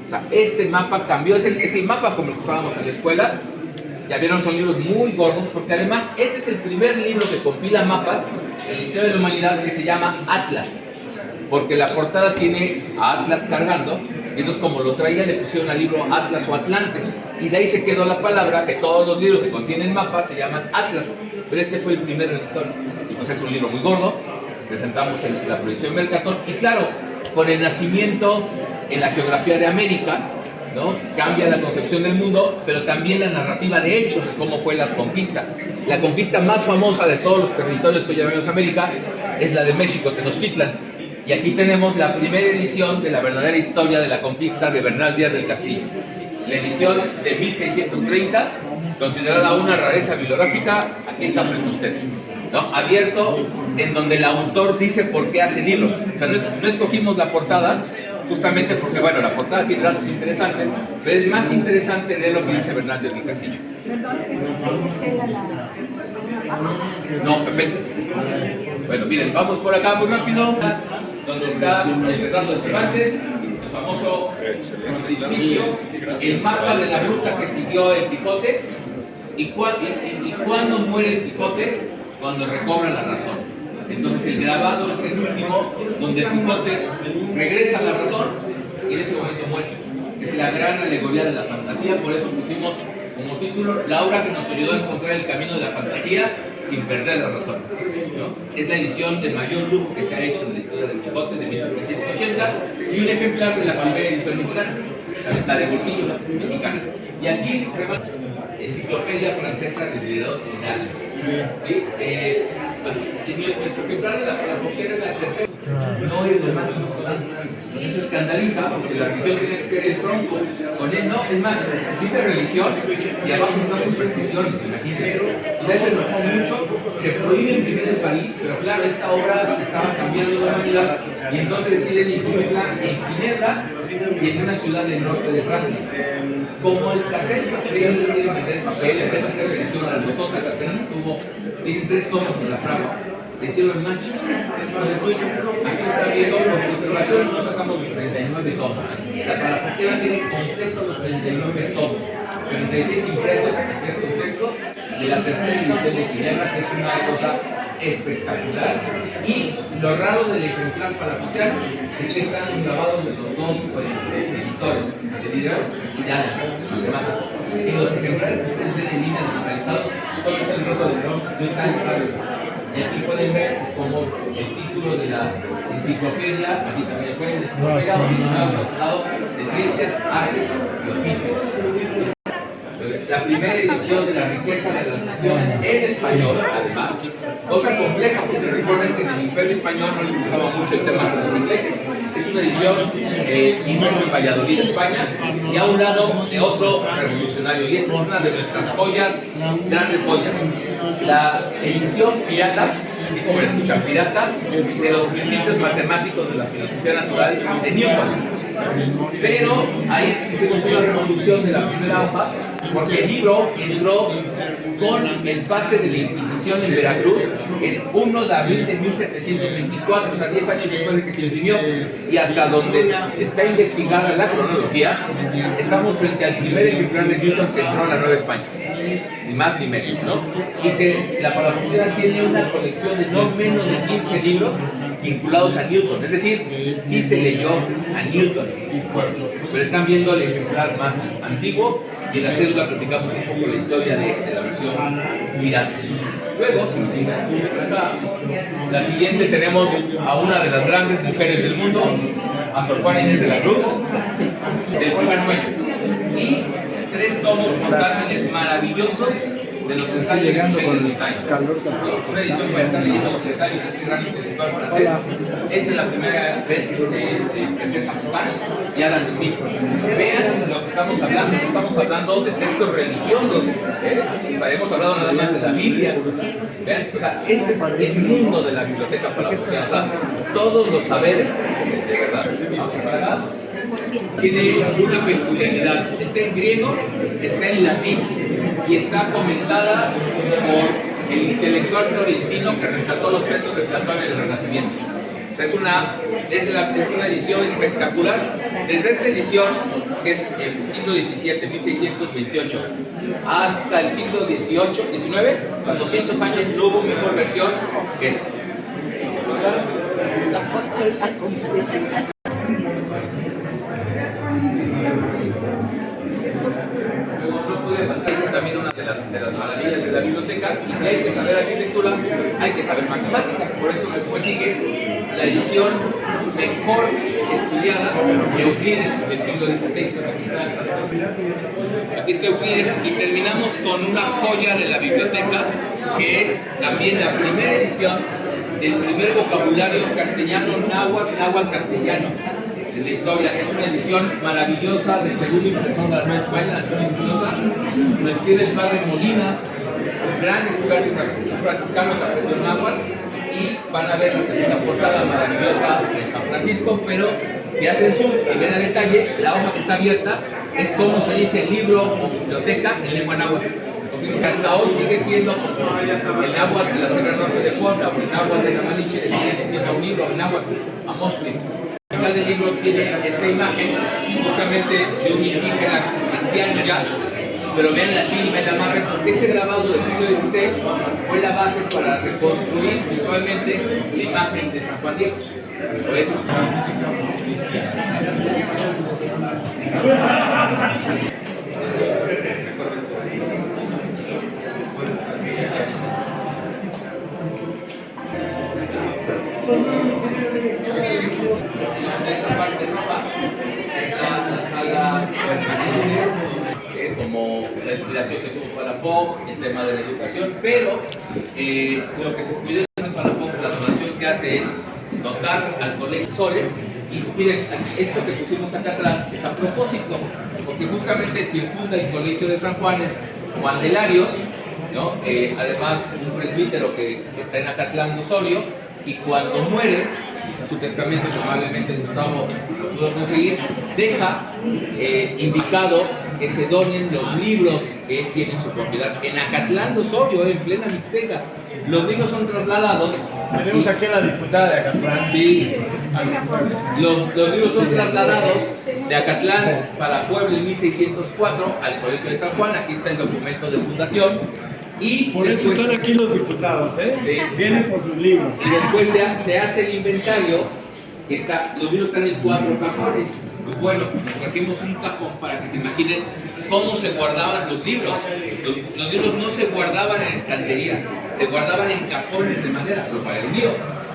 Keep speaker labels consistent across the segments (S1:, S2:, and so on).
S1: O sea, este mapa cambió, es el mapa como lo usábamos en la escuela. Ya vieron, son libros muy gordos, porque además este es el primer libro que compila mapas en la historia de la humanidad que se llama Atlas, porque la portada tiene a Atlas cargando, y entonces como lo traía le pusieron al libro Atlas o Atlante, y de ahí se quedó la palabra que todos los libros que contienen mapas se llaman Atlas, pero este fue el primero en la historia. Entonces es un libro muy gordo, presentamos en la proyección Mercator, y claro, con el nacimiento en la geografía de América, ¿no? Cambia la concepción del mundo, pero también la narrativa de hechos de cómo fue la conquista. La conquista más famosa de todos los territorios que llamamos América es la de México, Tenochtitlan. Y aquí tenemos la primera edición de la verdadera historia de la conquista de Bernal Díaz del Castillo. La edición de 1630, considerada una rareza bibliográfica, aquí está frente a ustedes, ¿no? Abierto, en donde el autor dice por qué hace el libro. O sea, no escogimos la portada, justamente porque, bueno, la portada tiene datos interesantes, pero es más interesante leer lo que dice Bernal Díaz del Castillo.
S2: Perdón, Estela la...
S1: No, Pepe. Bueno, miren, vamos por acá muy rápido, donde está el retrato de Cervantes, el famoso frontispicio, el mapa de la ruta que siguió el Quijote, y cuándo muere el Quijote, cuando recobra la razón. Entonces el grabado es el último, donde el Quijote regresa a la razón y en ese momento muere. Es la gran alegoría de la fantasía, por eso pusimos como título la obra que nos ayudó a encontrar el camino de la fantasía sin perder la razón, ¿no? Es la edición de mayor lujo que se ha hecho en la historia del Quijote de 1780 y un ejemplar de la primera edición mexicana, la de bolsillo mexicana. Y aquí, Enciclopedia Francesa de Diderot Mundial. ¿Sí? Nuestro ejemplar de la Palafoxera es la tercera, no es lo más importante. Entonces eso escandaliza porque la religión tiene que ser el tronco. Con él no, es más, dice religión y abajo están supersticiones, imagínense. O sea, eso enojó mucho, se prohíbe imprimir en París, pero claro, esta obra estaba cambiando la humanidad y entonces deciden imprimirla en Ginebra y en una ciudad del norte de Francia. Como escasez, ellos quieren vender papel, en vez de hacer edición a la botota, que apenas tienen 3 tomos en la fragua, le hicieron el más chiquito. Entonces, aquí está viendo, por conservación no sacamos los 39 tomos. La Palafoxera tiene completo los 39 tomos, 36 impresos en 3 contextos, de la tercera edición de Ginebra, que es una cosa espectacular. Y lo raro del ejemplar Palafoxera es que están grabados de los dos editores, de Diderot y de Adams. Y los ejemplares que ustedes ven en línea digitalizados solo está el reto de León, no está en radio. Y aquí pueden ver como el título de la enciclopedia, aquí también pueden enciclopedia original de ciencias, artes y oficios. La primera edición de la riqueza de las naciones en español, además, cosa compleja, porque recuerden que en el Imperio Español no les gustaba mucho el tema de los ingleses. Es una edición impresa en Valladolid, España, y a un lado de otro revolucionario. Y esta es una de nuestras joyas, grandes joyas. La edición pirata, así como la escuchan, pirata, de los principios matemáticos de la filosofía natural de Newton. Pero ahí hicimos una revolución de la primera hoja, porque el libro entró con el pase de la Inquisición en Veracruz el 1 de abril de 1724, o sea, 10 años después de que se imprimió, y hasta donde está investigada la cronología, estamos frente al primer ejemplar de Newton que entró a la Nueva España, ni más ni menos, ¿no? Y que la Palafoxera tiene una colección de no menos de 15 libros vinculados a Newton, es decir, sí se leyó a Newton, pero están viendo el ejemplar más antiguo. Y en la cédula platicamos un poco la historia de la versión pirata. Luego, si nos siguen acá, la siguiente tenemos a una de las grandes mujeres del mundo, a Sor Juana Inés de la Cruz, del primer sueño. Y 3 tomos portátiles maravillosos de los ensayos de Michel de Montaigne. Una edición para estar leyendo los ensayos de este gran intelectual francés. Esta es la primera vez que se presenta Montaigne y Adam Smith. Vean lo que estamos hablando. No estamos hablando de textos religiosos. O sea, hemos hablado nada más de la Biblia. Vean, o sea, este es el mundo de la biblioteca Palafoxera. O sea, todos los saberes de verdad. Tiene una peculiaridad. Está en griego, está en latín y está comentada por el intelectual florentino que rescató los textos de Platón en el Renacimiento. O sea, es una edición espectacular. Desde esta edición que es el siglo XVII, 1628, hasta el siglo XVIII, XIX, o sea, 200 años no hubo mejor versión que esta.
S2: La foto de la complicidad.
S1: Esta es también una de las maravillas de la biblioteca, y si hay que saber arquitectura, hay que saber matemáticas. Por eso después sigue la edición mejor estudiada de Euclides del siglo XVI. Aquí está Euclides, y terminamos con una joya de la biblioteca, que es también la primera edición del primer vocabulario castellano náhuatl castellano de la historia. Es una edición maravillosa del segundo impresor de la Nueva España, Antonio Espinosa. Lo escribe el padre Molina, un gran experto franciscano que aprendió náhuatl, y van a ver la segunda portada maravillosa de San Francisco. Pero si hacen zoom y ven a detalle, la hoja que está abierta es como se dice el libro o biblioteca en lengua náhuatl. Hasta hoy sigue siendo el náhuatl de la Sierra Norte de Puebla o el náhuatl de la Malinche, le sigue diciendo un libro, el náhuatl, a Moscli. El libro tiene esta imagen justamente de un indígena cristiano ya, pero vean la tilma y la amarre, porque ese grabado del siglo XVI fue la base para reconstruir visualmente la imagen de San Juan Diego. Por eso esta parte roja está la sala permanente, como la inspiración que tuvo Palafox, el tema de la educación, pero lo que se cuida en Palafox, la donación que hace es dotar al colegio Soles. Y miren, esto que pusimos acá atrás es a propósito, porque justamente quien funda el colegio de San Juan es Juan de Larios, ¿no? Además un presbítero que está en Acatlán, Osorio, y cuando muere, su testamento, que probablemente Gustavo lo pudo conseguir, deja indicado que se donen los libros que él tiene en su propiedad en Acatlán, Osorio, en plena Mixteca. Los libros son trasladados.
S3: Tenemos aquí a la diputada de Acatlán.
S1: Sí, los libros son trasladados de Acatlán para Puebla en 1604 al Colegio de San Juan. Aquí está el documento de fundación. Y
S3: por eso están aquí los diputados, ¿eh?
S1: Sí.
S3: Vienen por sus libros.
S1: Y después se hace el inventario, que los libros están en 4 cajones. Pues bueno, nos trajimos un cajón para que se imaginen cómo se guardaban los libros. Los libros no se guardaban en estantería, se guardaban en cajones de madera, lo cual era un lío.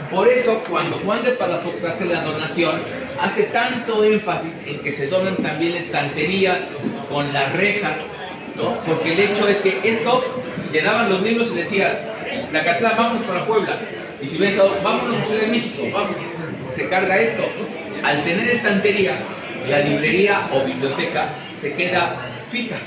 S1: Por eso, cuando Juan de Palafox hace la donación, hace tanto énfasis en que se donan también la estantería con las rejas, ¿no? Porque el hecho es que esto, llenaban los libros y decían, de Acatlán, vámonos para Puebla. Y si ven, vámonos a Ciudad de México, vamos, se carga esto. Al tener estantería, la librería o biblioteca se queda fija.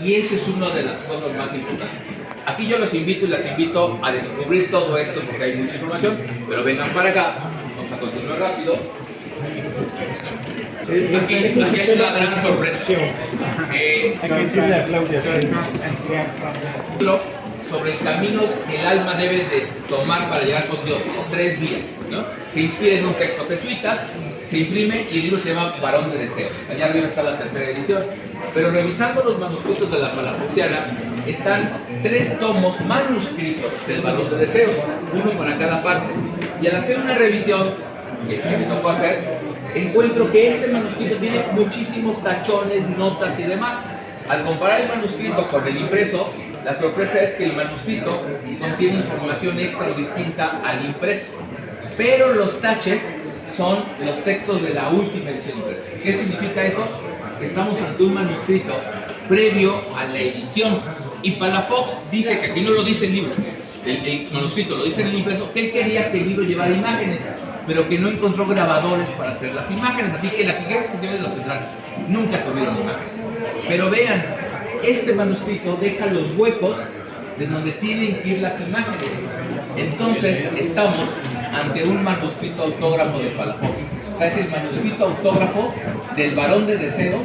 S1: Y esa es una de las cosas más importantes. Aquí yo los invito y las invito a descubrir todo esto porque hay mucha información, pero vengan para acá, vamos a continuar rápido. Aquí hay una gran sorpresa.
S3: Hay que decirle a Claudia.
S1: Sobre el camino que el alma debe de tomar para llegar con Dios, 3 días, ¿no? Se inspira en un texto jesuita, se imprime y el libro se llama Varón de Deseos. Allá arriba está la 3ª edición. Pero revisando los manuscritos de la Palafoxiana, están 3 tomos manuscritos del Varón de Deseos, uno para cada parte. Y al hacer una revisión, que me tocó hacer, encuentro que este manuscrito tiene muchísimos tachones, notas y demás. Al comparar el manuscrito con el impreso, la sorpresa es que el manuscrito contiene información extra o distinta al impreso, pero los taches son los textos de la última edición impresa. ¿Qué significa eso? Que estamos ante un manuscrito previo a la edición. Y Palafox dice, que aquí no lo dice el libro, el manuscrito lo dice en el impreso, que él quería que el libro llevara imágenes, pero que no encontró grabadores para hacer las imágenes, así que las siguientes ediciones lo tendrán. Nunca tuvieron imágenes. Pero vean, este manuscrito deja los huecos de donde tienen que ir las imágenes. Entonces estamos ante un manuscrito autógrafo de Palafox. O sea, es el manuscrito autógrafo del Varón de Deseos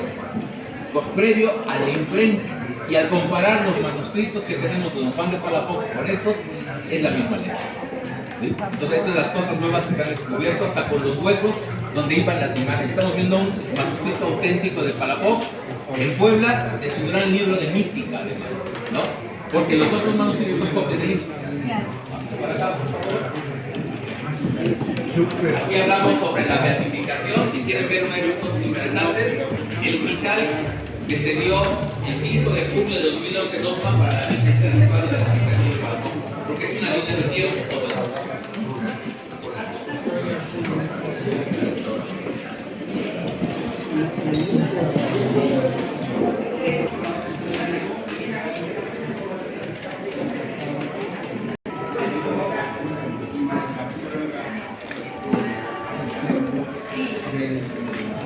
S1: previo a la imprenta. Y al comparar los manuscritos que tenemos de don Juan de Palafox con estos, es la misma letra. ¿Sí? Entonces, estas son las cosas nuevas que se han descubierto, hasta con los huecos donde iban las imágenes. Estamos viendo un manuscrito auténtico de Palafox en Puebla, de su gran libro de mística, además, ¿no? Porque los otros manuscritos son copias del libro. Aquí hablamos sobre la beatificación. Si quieren ver una de las cosas interesantes, el misal que se dio el 5 de junio de 2011 en Oxfam para la misa espiritual de la beatificación de Palafox, porque es una línea de tiempo todo eso.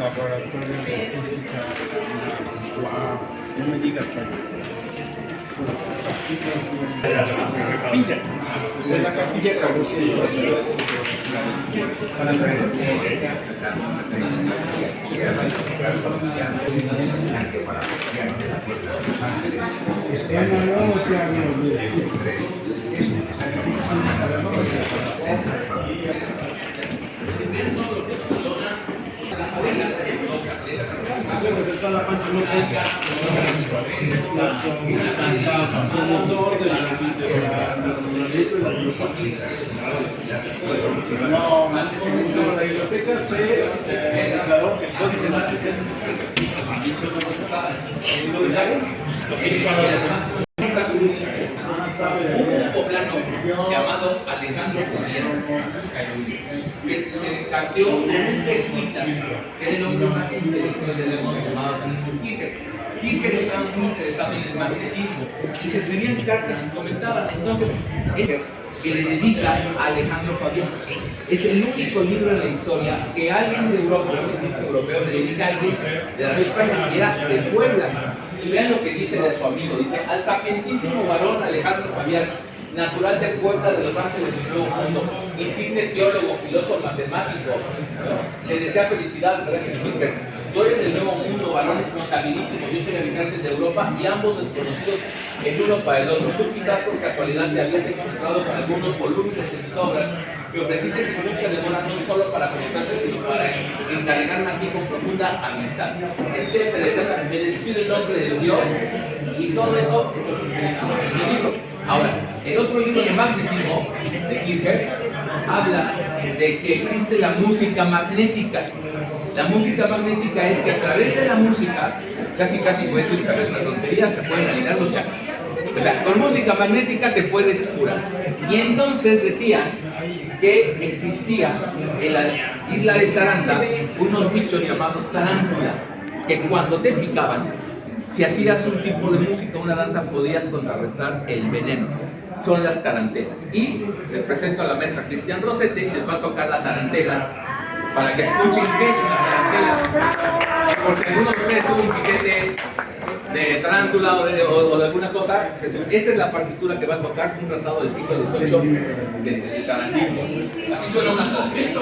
S3: Laboratorio de física. Wow, no me digas capilla. Es la capilla Carrusel. No, la biblioteca se declaró que no dice nada.
S1: Hubo un poblano llamado Alejandro Fabián que se cambió con un jesuita que era el hombre más inteligente del mundo llamado Francis Kircher. Kircher estaba muy interesado en el magnetismo y se escribían cartas y comentaban. Entonces, que le dedica a Alejandro Fabián. Es el único libro en la historia que alguien de Europa, un científico europeo, le dedica a alguien de la Nueva España, que era de Puebla. Y vean lo que dice de su amigo. Dice: al sapientísimo varón Alejandro Fabián, natural de Puebla de los Ángeles del Nuevo Mundo, insigne teólogo, filósofo, matemático, le desea felicidad, gracias Kircher. Tú eres del Nuevo Mundo, varón notabilísimo, yo soy habitante de Europa y ambos desconocidos el uno para el otro. Tú quizás por casualidad te habías encontrado con algunos volúmenes de mis obras que ofreciste sin mucha demora no solo para conocerte, sino para encargarme aquí con profunda amistad, etcétera, etcétera. Me despido en nombre de Dios y todo eso es lo que escribimos en el libro. Ahora, el otro libro de magnetismo de Kircher habla de que existe la música magnética. La música magnética es que a través de la música, casi puede decir que es una tontería, se pueden alinear los chakras. O sea, con música magnética te puedes curar. Y entonces decían que existía en la isla de Taranta unos bichos llamados tarántulas, que cuando te picaban, si hacías un tipo de música, una danza, podías contrarrestar el veneno. Son las tarantelas. Y les presento a la maestra Cristian Rosete y les va a tocar la tarantela para que escuchen qué es una tarantela. Por si alguno de ustedes tuvo un piquete de tarántula o de alguna cosa, esa es la partitura que va a tocar, un tratado del siglo XVIII de tarantismo. Así suena una tarantela.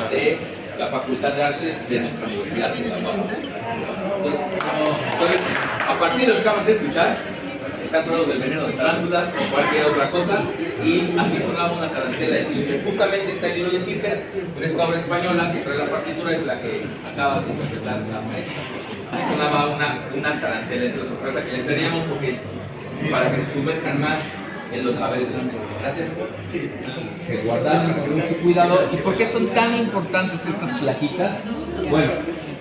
S1: De la Facultad de Artes de nuestra universidad. Entonces, a partir de lo que acabas de escuchar, están curados del veneno de tarántulas o cualquier otra cosa, y así sonaba una tarantela de Silvio. Justamente está el libro de Títer, pero esta obra española que trae la partitura es la que acaba de interpretar la maestra. Así sonaba una tarantela, esa es la sorpresa que les teníamos, porque para que se sumerjan más en los saberes de la mente. Gracias. Se guardaron con mucho cuidado. ¿Y por qué son tan importantes estas plaquitas? Bueno,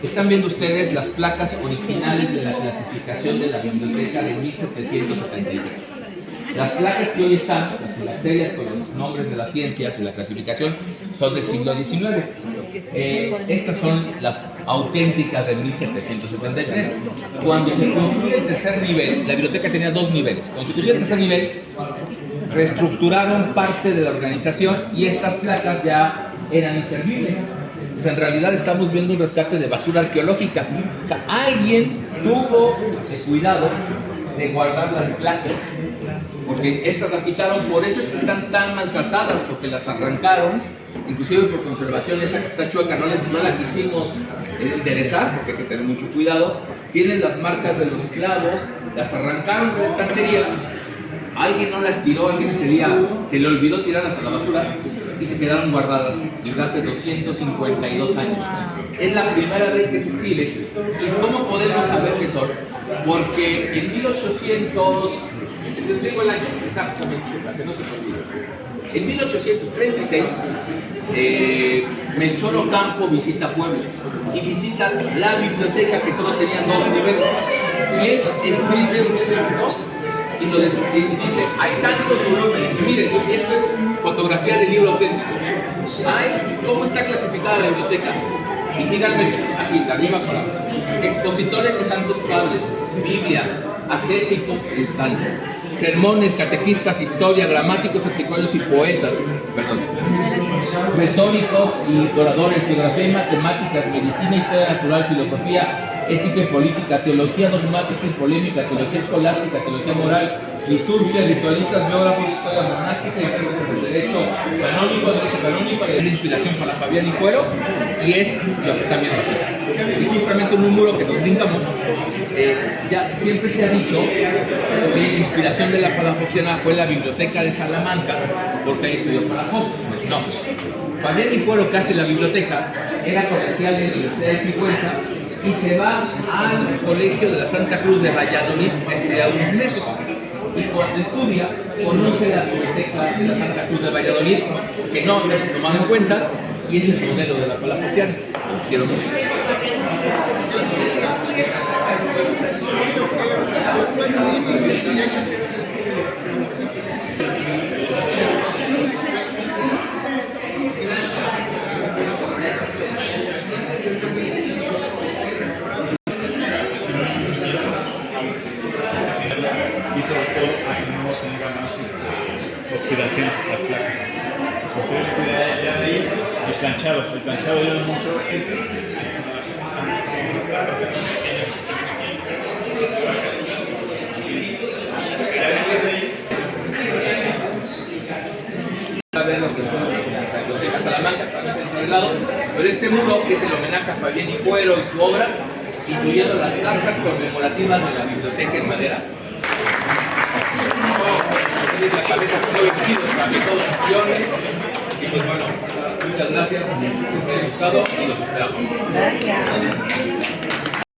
S1: están viendo ustedes las placas originales de la clasificación de la biblioteca de 1773. Las placas que hoy están, las filacterias con los nombres de las ciencias de la clasificación, son del siglo XIX. Estas son las auténticas de 1773. Cuando se construye el tercer nivel, la biblioteca tenía dos niveles. Cuando se construye el tercer nivel, reestructuraron parte de la organización y estas placas ya eran inservibles. Pues en realidad estamos viendo un rescate de basura arqueológica. O sea, alguien tuvo el cuidado de guardar las placas, porque estas las quitaron, por eso es que están tan maltratadas, porque las arrancaron, inclusive por conservación. Esa que está chueca no la quisimos enderezar, porque hay que tener mucho cuidado. Tienen las marcas de los clavos, las arrancaron de la estantería, alguien no las tiró, alguien ese día se le olvidó tirarlas a la basura y se quedaron guardadas desde hace 252 años. Es la primera vez que se exhibe. ¿Y cómo podemos saber qué son? Porque en 1800, tengo el año exactamente, para que no se olvide. En 1836, Melchor Ocampo visita Puebla y visita la biblioteca, que solo tenía dos niveles. Y él escribe un texto y dice: hay tantos volúmenes. Y miren, esto es fotografía del libro auténtico. ¿Cómo está clasificada la biblioteca? Y síganme así, de arriba para abajo. Expositores y santos padres, Biblias, ascéticos cristales, sermones, catequistas, historia, gramáticos, anticuarios y poetas, retóricos y oradores, geografía y matemáticas, medicina, historia natural, filosofía, ética y política, teología dogmática y polémica, teología escolástica, teología moral, liturgia, ritualistas, biógrafos, historia monástica y del derecho canónico, y de inspiración para Fabián y Fuero, y es lo que están viendo aquí. Y justamente en un muro que nos brincamos, ya siempre se ha dicho que la inspiración de la Palafoxiana fue la biblioteca de Salamanca, porque ahí estudió Palafox. Pues no. Fabián y Fuero, que hace la biblioteca, era colegial de la Universidad de Sigüenza y se va al colegio de la Santa Cruz de Valladolid a estudiar unos meses. Y cuando estudia, conoce la biblioteca de la Santa Cruz de Valladolid, que no hemos tomado en cuenta, y es el modelo de la Palafoxiana. Los quiero mucho.
S3: Y sobre todo a que no tenga más oxidación las placas. Ustedes ya ahí el planchado ayuda mucho.
S1: A ver lo que son la biblioteca Salamanca, pero este muro, que es el homenaje a Fabián y Fuero y su obra, incluyendo las cartas conmemorativas de la biblioteca en madera. La cabeza que fue vencido, también todo funcione. Y pues bueno, muchas gracias, que les haya gustado y los esperamos.
S2: Gracias.